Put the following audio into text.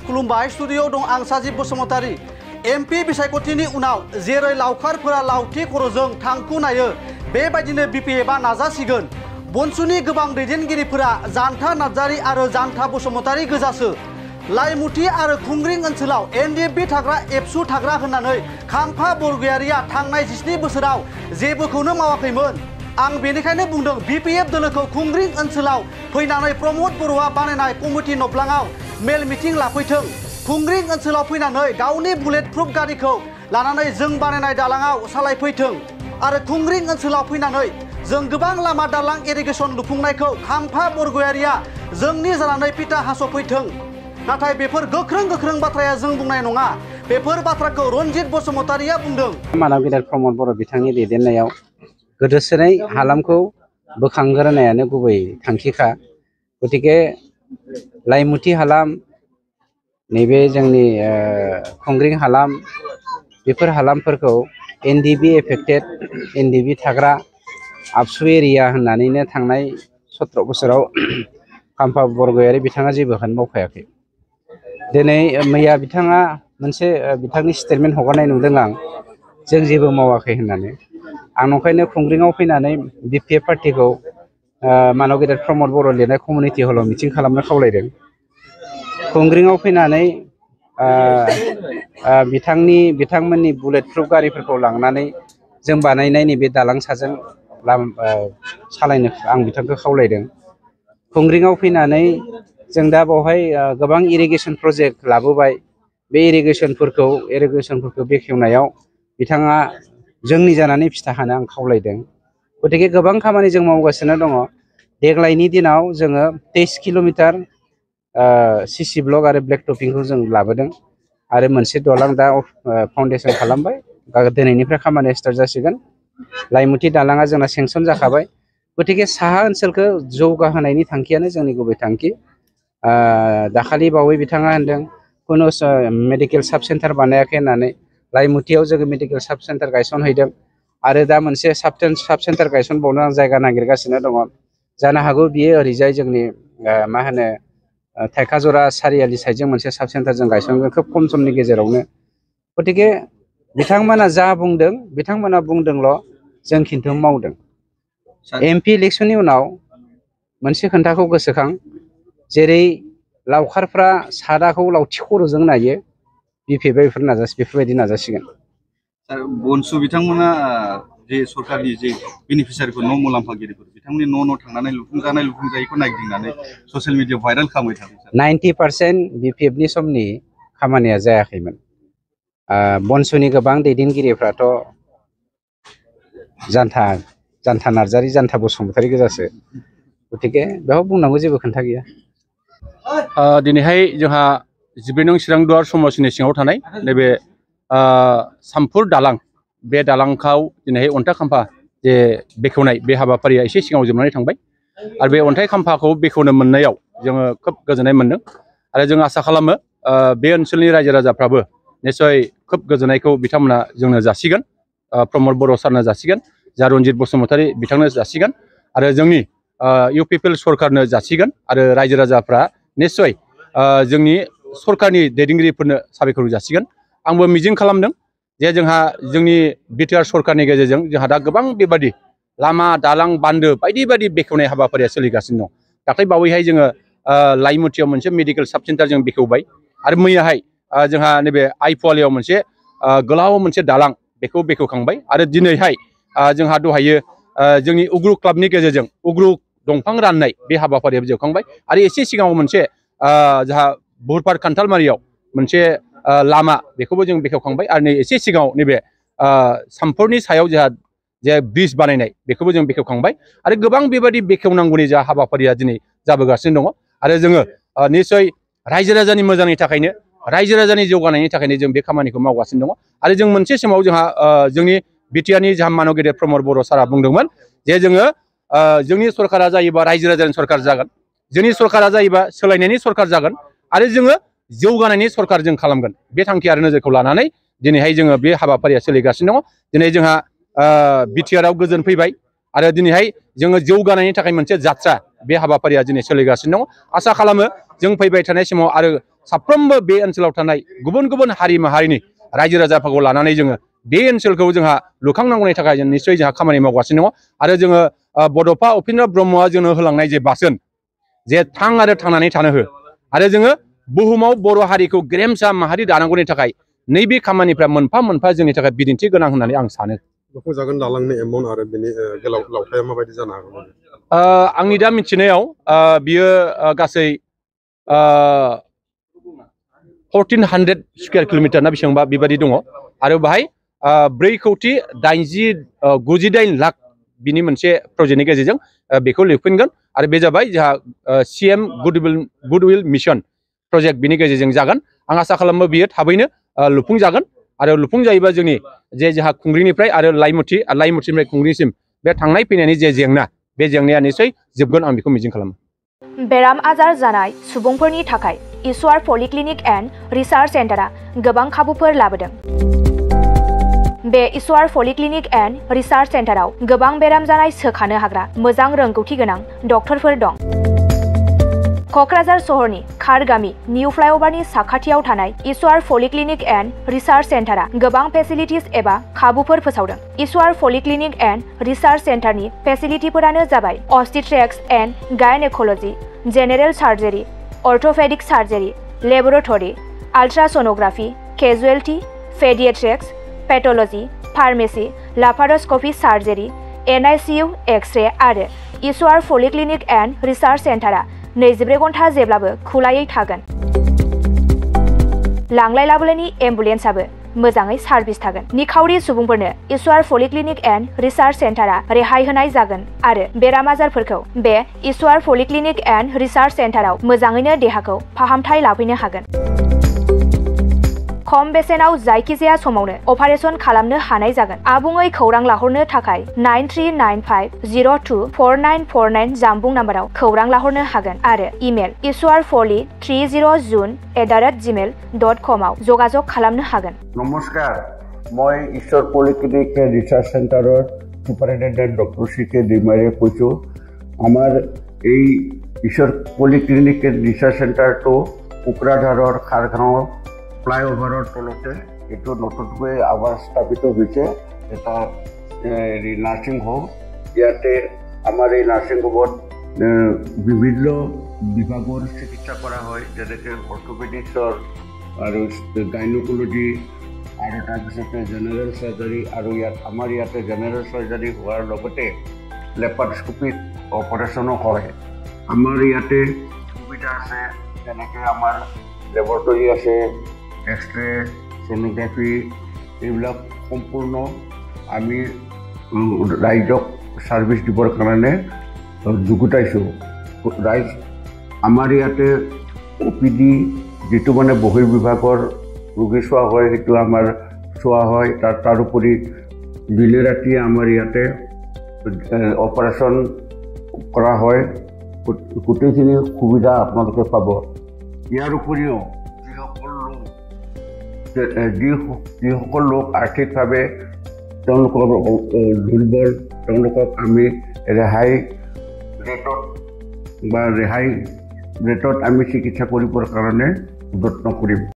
खुलुमबाय स्टुडिअ दं आं साजिब बसुमतारी एमपि बिसायख'थिनि उनाव जेरै लावखारफोरा लावथि खर'जों थांखु नायो बेबायदिनो बिपिएफआ नाजासिगोन। बनसुनि गोबां दैदेनगिरिफोरा जान्था नार्जारी आरो जान्था बसुमतारी गोजासो। लाइमुथि आरो खुंग्रिं ओनसोलाव एनडिएफबि थाग्रा एबसु थाग्रा होननानै खाम्फा बरगयारिया थांनाय 17 बोसोराव जेबोखौनो मावाखैमोन। आं बेनिखायनो बुंदों बिपिएफ दोलोखौ खुंग्रिं ओनसोलाव फैनानै प्रमद बर'आ बानायनाय कमिटि नब्लाङाव मेल मिटिं लाफैथों। खुंग्रिं ओनसोलाव फैनानै गावनि बुलेट प्रुफ गारिखौ लानानै जों बानायनाय दालाङाव सालायफैथों आरो खुंग्रिं ओनसोलाव फैनानै जों गोबां लामा दालां इरिगेसन लुफुंनायखौ खाम्फा बरगयारिया जोंनि जानानै पिता हास'फैथों। नाथाय बेफोर गोख्रों बाथ्राया जों बुंनाय नङा। बेफोर बाथ्राखौ रनजित बसुमतारिया बुंदों। मानव गेदेर प्रमद बर' बिथांनि दैदेननायाव गोदोसोनाय हालामखौ बोखांग्रोनायानो गुबै थांखिखा। गतिके लाइमुथि हालाम नैबे जोंनि खुंग्रिं हालाम बेफोर हालामफोरखौ एनडिएफबि एफेक्टेड एनडिएफबि थाग्रा आबसु एरिया होननानैनो थांनाय 17 बोसोराव खाम्फा बरगयारि बिथाङा जेबोखौनो मावखायाखै। दिनै मैया बिथाङा मोनसे बिथांनि स्टेटमेन्ट हगारनाय नुदों आं जों जेबो मावाखै होननानै। आं नंखायनो खुंग्रिङाव फैनानै बिपिएफ पार्टिखौ मानव गेदेर प्रमद बर' लिरनाय कमिउनिटि हलाव मिटिं खालामनो खावलायदों। खुंग्रिङाव फैनानै बिथांमोननि बुलेट प्रुफ गारिफोरखौ लांनानै जों बानायनाय नैबे दालां साजों सालायनो आं बिथांखौ खावलायदों। खुंग्रिङाव फैनानै जों दा बावहाय गोबां इरिगेसन प्रजेक्ट लाबोबाय। बे इरिगेसनफोरखौ बेखेवनायाव बिथाङा जोंनि जानानै फिथा होनो आं खावलायदों। गतिके गोबां खामानि जों मावगासिनो दङ। देग्लायनि दिनाव जोङो 23 किल'मिटार सिसि ब्लक आरो ब्लेक टपिंखौ जों लाबोदों आरो मोनसे दालां दा फाउन्डेसन खालामबाय। दिनैनिफ्राय खामानिया स्टार्ट जासिगोन। लाइमुथि दालाङा जोंना सेंसन जाखाबाय। गतिके साहा ओनसोलखौ जौगाहोनायनि थांखियानो जोंनि गुबै थांखि। दाखालि बावै बिथाङा होनदों खुनु मेडिकेल साब सेन्टार बानायाखै होननानै। लाइमुथियाव जोङो मेडिकेल साब सेन्टार गायसनहैदों आरो दा मोनसे साब सेन्टार गायसनबावनो आं जायगा नागिरगासिनो दङ। जानो हागौ बियो ओरैजाय जोंनि मा होनो थाइखाजरा सारियालि साइडजों मोनसे साब सेन्टार जों गायसनगोन खोब खम समनि गेजेरावनो। गतिके बिथांमोना जा बुंदों बिथांमोना बुंदोंल', जों खिन्थु मावदों। एमपि इलेक्सननि उनाव मोनसे खोन्थाखौ गोसोखां, जेरै लावखारफ्रा सादाखौ लावथि खर'जों नायो बिपिएफआ बेफोरबायदि नाजासिगोन। बनसु बिथांमोना जे सरकारनि जे बेनिफिसियारिफोर न' मुलाम्फागिरिफोर बिथांमोननि न' थांनानै लुफुंजायैखौ नायगिदिंनानै ससियेल मिडियाआव भाइरेल खालामबाय थादों। 90% बिपिएफनि समनि खामानिया जायाखैमोन। बनसुनि गोबां दैदेनगिरिफ्राथ' जान्था नार्जारी जान्था बसुमतारी गोजासो। गतिके बेयाव बुंनांगौ जेबो खोथा गैया। दिनैहाय जोंहा 14 नं चिरां दुवार समष्टिनि सिङाव थानाय नैबे सामफुर दालां, बे दालांखौ दिनैहाय अन्थाइ खाम्फा जे बेखेवनाय बे हाबाफारिया एसे सिगाङाव जोबनानै थांबाय आरो बे अन्थाइ खाम्फाखौ बेखेवनो मोननायाव जोङो खोब गोजोननाय मोनदों आरो जों आसा खालामो बे ओनसोलनि रायजो राजाफ्राबो निस्सय खोब गोजोननायखौ बिथांमोना जोंनो जासिगोन। प्रमद बर' सारनो जासिगोन, जा रनजित बसुमतारी बिथांनो जासिगोन आरो जोंनि इउपिपिएल सरकारनो जासिगोन आरो रायजो राजाफ्रा निस्सय जोंनि सरकारनि दैदेनगिरिफोरनो साबायखर जासिगोन। आंबो मिजिं खालामदों जे जोंहा जोंनि बिटिआर सरकारनि गेजेरजों जोंहा दा गोबां बेबादि लामा दालां बान्दो बायदि बायदि बेखेवनाय हाबाफारिया सोलिगासिनो दं। दाख्लै बावैहाय जोङो लाइमुथियाव मोनसे मेडिकेल साब सेन्टार जों बेखेवबाय आरो मैयाहाय जोंहा नैबे आइपुवालियाव मोनसे गोलाव मोनसे दालां बेखौ बेखेवखांबाय आरो दिनैहाय जोंहा दहायो जोंनि उग्रु क्लाबनि गेजेरजों उग्रु दंफां राननाय बे हाबाफारियाबो जोबखांबाय आरो एसे सिगाङाव मोनसे जोंहा बुहुरपार खान्थालमारियाव मोनसे लामा बेखौबो जों बेखेवखांबाय आरो नै एसे सिगाङाव नैबे सामफुरनि सायाव जोंहा जे ब्रिज बानायनाय बेखौबो जों बेखेवखांबाय आरो गोबां बेबायदि बेखेवनांगौनि जा हाबाफारिया दिनै जाबोगासिनो दङ आरो जोङो निस्सय रायजो राजानि मोजांनि थाखायनो रायजो राजानि जौगानायनि थाखायनो जों बे खामानिखौ मावगासिनो दङ आरो जों मोनसे समाव जोंहा जोंनि बिटिआरनि जाहा मानव गेदेर प्रमद बर' सारा बुंदोंमोन जे जोङो जोंनि सरकारा जायोबा रायजो राजानि सरकार जागोन, जोंनि सरकारा जायोबा सोलायनायनि सरकार जागोन आरो जोङो जौगानायनि सरकार जों खालामगोन। बे थांखि आरो नोजोरखौ लानानै दिनैहाय जोङो बे हाबाफारिया सोलिगासिनो दङ। दिनै जोंहा बिटिआरआव गोजोन फैबाय आरो दिनैहाय जोङो जौगानायनि थाखाय मोनसे जात्रा बे हाबाफारिया दिनै सोलिगासिनो दङ। आसा खालामो जों फैबाय थानाय समाव आरो साफ्रोमबो बे ओनसोलाव थानाय गुबुन गुबुन हारि माहारिनि रायजो राजाफोरखौ लानानै जोङो बे ओनसोलखौ जोंहा लुखांनांगौनि थाखाय जों निश्चय जोंहा खामानि मावगासिनो दङ आरो जोङो बड'फा उपेन्द्र ब्रह्मआ जोंनो होलांनाय जे बासोन जे थां आरो थांनानै थानो हो आरो जोङो बुहुमाव बर' हारिखौ गेरेमसा माहारि दानांगौनि थाखाय नैबे खामानिफ्रा मोनफा मोनफा जोंनि थाखाय बिदिन्थि गोनां होननानै आं सानो लुफुंजागोन दालांनि एमाउन्ट आरो बेनि गोलाव लावथाया माबायदि जानो हागौ आंनि दा मिथिनायाव बियो गासै 1400 स्कुवेर किल'मिटार ना बेसेबांबा बेबायदि दङ आरो बाहाय 4,98,98 लाख बिनि मोनसे प्रजेक्टनि गेजेरजों बेखौ लिरफिनगोन आरो बे जाबाय जोंहा CM गुडविल मिशन प्रजेक्ट बिनि गेजेरजों जागोन आं आसा खालामो बियो थाबैनो लुफुंजागोन आरो लुफुंजायोबा जोंनि जे जोंहा खुंग्रिनिफ्राय आरो लाइमुथिनिफ्राय खुंग्रिसिम बे थांनाय फैनायनि जे जेंना बे जेंनाया निश्चय जोबगोन आं बेखौ मिजिं खालामो बेराम आजार जानाय सुबुंफोरनि थाखाय ईश्वर पलिक्लिनिक एन्ड रिसार्च सेन्टारा गोबां खाबुफोर लाबोदों बे ईश्वर पलिक्लिनिक एन्ड रिसार्च सेन्टाराव गोबां बेराम जानाय सोखानो हाग्रा मोजां रोंगौथि गोनां डक्टरफोर दं क'क्राझार सहरनि खारगामि निउ फ्लाइअभारनि साखाथियाव थानाय ईश्वर पलिक्लिनिक एन्ड रिसार्च सेन्टारा गोबां फेसिलिटिस एबा खाबुफोर फोसावदों ईश्वर पलिक्लिनिक एन्ड रिसार्च सेन्टारनि फेसिलिटिफोरानो जाबाय obstetrics and gynaecology general surgery orthopaedic surgery laboratory ultrasonography casualty paediatrics pathology pharmacy laparoscopy surgery NICU x-ray आरो ईश्वर पलिक्लिनिक एन्ड रिसार्च सेन्टारा 24 घन्टा जेब्लाबो खुलायै थागोन लांलाय लाबोलायनि एम्बुलेन्सआबो मोजाङै सार्भिस थागोन निखावरि सुबुंफोरनो ईश्वर पलिक्लिनिक एन्ड रिसार्च सेन्टारा रेहाय होनाय जागोन आरो बेराम आजारफोरखौ बे ईश्वर पलिक्लिनिक एन्ड रिसार्च सेन्टाराव मोजाङैनो देहाखौ फाहामथाय लाफैनो हागोन खम बेसेनाव जायखिजाया समावनो अपारेशन खालामनो हानाय जागोन आबुङै खौरां लाहरनो थाखाय 9395024949 जानबुं नाम्बाराव खौरां लाहरनो हागोन आरो इमेल ishwarpoli30june@gmail.com आव जगाजग खालामनो हागोन नमस्कार মই ঈশ্বৰ পলিক্লিনিক ৰিচাৰ্চ চেণ্টাৰৰ সুপাৰিনটেণ্ডেণ্ট ডক্টৰ CK ডিমাৰীয়ে কৈছোঁ আমাৰ এই ঈশ্বৰ পলিক্লিনিক ৰিচাৰ্চ চেণ্টাৰটো কোকৰাঝাৰৰ খাৰগাঁৱৰ ফ্লাইঅভাৰৰ তলতে এইটো নতুনকৈ আবাস স্থাপিত হৈছে এটা নাৰ্ছিং হোম ইয়াতে আমাৰ এই নাৰ্ছিং হোমত বিভিন্ন বিভাগৰ চিকিৎসা কৰা হয় যেনেকৈ অৰ্থ'পেডিক্সৰ আৰু গাইনক'লজি আৰু তাৰপিছতে জেনেৰেল চাৰ্জাৰী আৰু আমাৰ ইয়াতে জেনেৰেল চাৰ্জাৰী হোৱাৰ লগতে লেপাৰস্কোপিক অপাৰেশ্যনো হয় আমাৰ ইয়াতে সুবিধা আছে যেনেকৈ আমাৰ লেবৰেটৰী আছে एक्स-रे सोनोग्राफी এইবিলাক সম্পূৰ্ণ আমি ৰাইজক সাৰ্ভিস দিবৰ কাৰণে যুগুতাইছোঁ ৰাইজ আমাৰ ইয়াতে OPD যেটো মানে বহিৰ্বিভাগৰ ৰোগী চোৱা হয় সেইটো আমাৰ চোৱা হয় তাৰোপৰি দিনে ৰাতি আমাৰ ইয়াতে অপাৰেশ্যন কৰা হয় গোটেইখিনি সুবিধা আপোনালোকে পাব ইয়াৰ উপৰিও যিসকল লোক আৰ্থিকভাৱে তেওঁলোকৰ দুৰ্বল তেওঁলোকক আমি ৰেহাই ৰেটত আমি চিকিৎসা কৰিবৰ কাৰণে যত্ন কৰিম